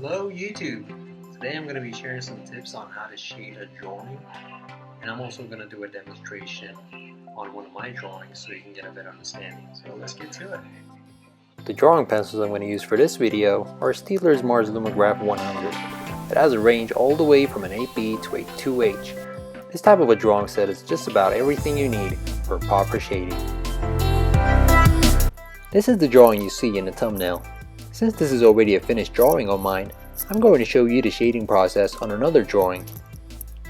Hello YouTube! Today I'm going to be sharing some tips on how to shade a drawing, and I'm also going to do a demonstration on one of my drawings so you can get a better understanding. So let's get to it. The drawing pencils I'm going to use for this video are Staedtler's Mars Lumograph 100. It has a range all the way from an 8B to a 2H. This type of a drawing set is just about everything you need for proper shading. This is the drawing you see in the thumbnail. Since this is already a finished drawing of mine, I'm going to show you the shading process on another drawing.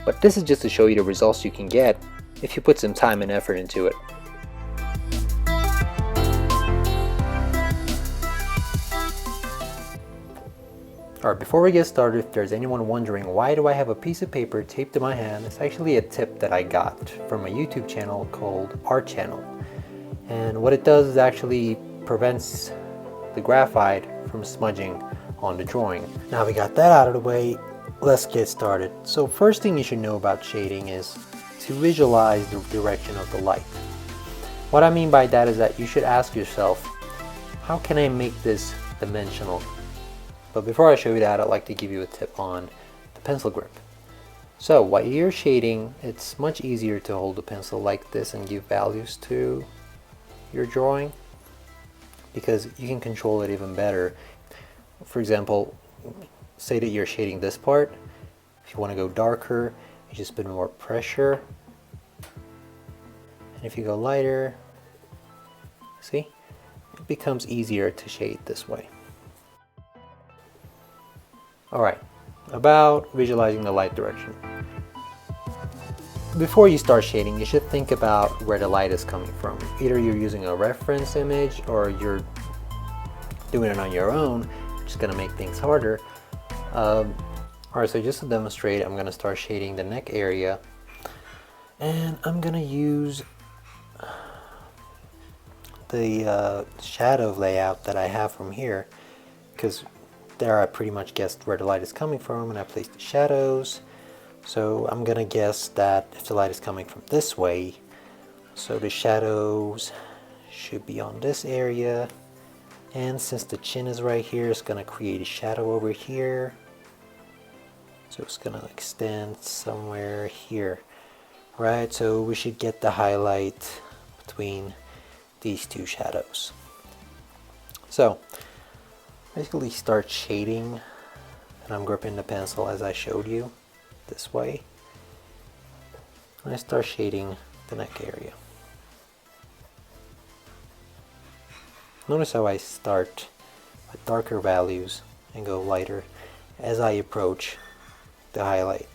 But this is just to show you the results you can get if you put some time and effort into it. Alright, before we get started, if there's anyone wondering why do I have a piece of paper taped to my hand, it's actually a tip that I got from a YouTube channel called Art Channel. And what it does is actually prevents the graphite from smudging on the drawing. Now we got that out of the way, let's get started. So first thing you should know about shading is to visualize the direction of the light. What I mean by that is that you should ask yourself, how can I make this dimensional? But before I show you that, I'd like to give you a tip on the pencil grip. So while you're shading, it's much easier to hold the pencil like this and give values to your drawing, because you can control it even better. For example, say that you're shading this part. If you want to go darker, you just put more pressure. And if you go lighter, see, it becomes easier to shade this way. Alright, about visualizing the light direction. Before you start shading, you should think about where the light is coming from. Either you're using a reference image or you're doing it on your own, which is going to make things harder. Alright, so just to demonstrate, I'm going to start shading the neck area. And I'm going to use the shadow layout that I have from here, because there I pretty much guessed where the light is coming from and I placed the shadows. So I'm gonna guess that if the light is coming from this way, so the shadows should be on this area, and since the chin is right here, it's gonna create a shadow over here, so it's gonna extend somewhere here, right? So we should get the highlight between these two shadows. So basically start shading, and I'm gripping the pencil as I showed you this way, and I start shading the neck area. Notice how I start with darker values and go lighter as I approach the highlight.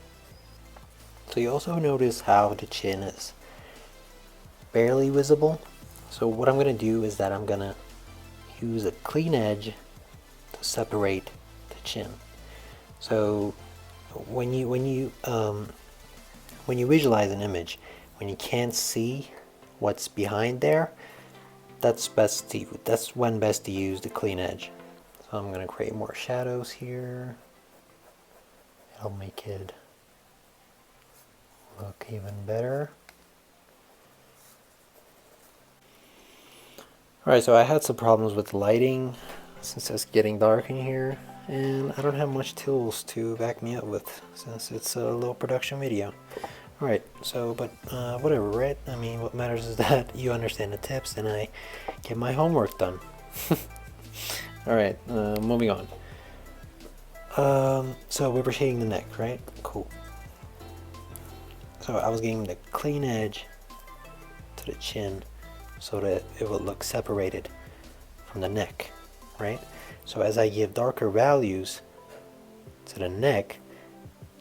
So you also notice how the chin is barely visible. So what I'm going to do is that I'm going to use a clean edge to separate the chin. So when you visualize an image, when you can't see what's behind there, that's when best to use the clean edge. So I'm going to create more shadows here. It'll make it look even better. Alright, so I had some problems with lighting since it's getting dark in here, and I don't have much tools to back me up with since it's a low production video. Alright, so but whatever, right? I mean, what matters is that you understand the tips and I get my homework done. Alright, moving on. So we were shading the neck, right? Cool. So I was getting the clean edge to the chin so that it would look separated from the neck, right? So as I give darker values to the neck,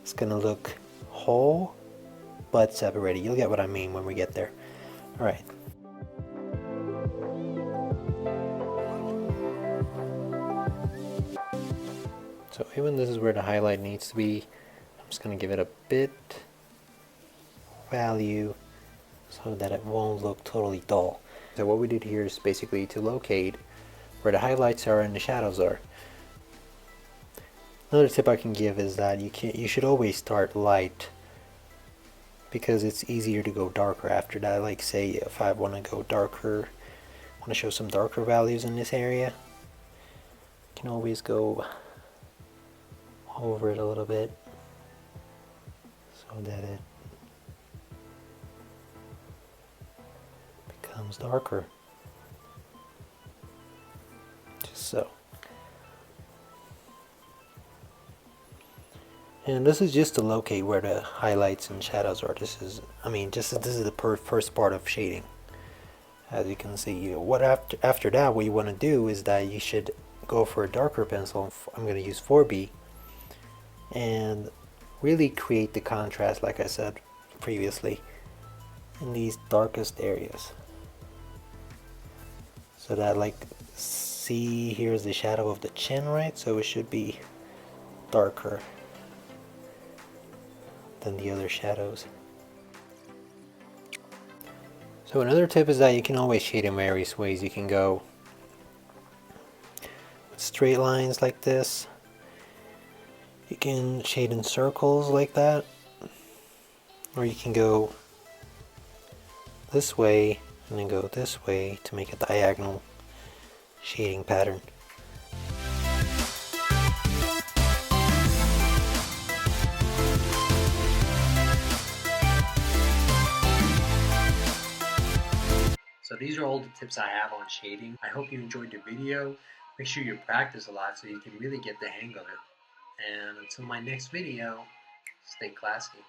it's gonna look whole but separated. You'll get what I mean when we get there. Alright. So even this is where the highlight needs to be, I'm just gonna give it a bit value so that it won't look totally dull. So what we did here is basically to locate where the highlights are and the shadows are. Another tip I can give is that you should always start light, because it's easier to go darker after that. Like say if I want to go darker, want to show some darker values in this area, you can always go over it a little bit so that it becomes darker. Just so. And this is just to locate where the highlights and shadows are. This is the first part of shading. As you can see, after that, what you want to do is that you should go for a darker pencil. I'm going to use 4B and really create the contrast, like I said previously, in these darkest areas. So that, like, see, here's the shadow of the chin, right? So it should be darker than the other shadows. So another tip is that you can always shade in various ways. You can go with straight lines like this. You can shade in circles like that. Or you can go this way and then go this way to make a diagonal shading pattern. So these are all the tips I have on shading. I hope you enjoyed the video. Make sure you practice a lot so you can really get the hang of it. And until my next video, stay classy.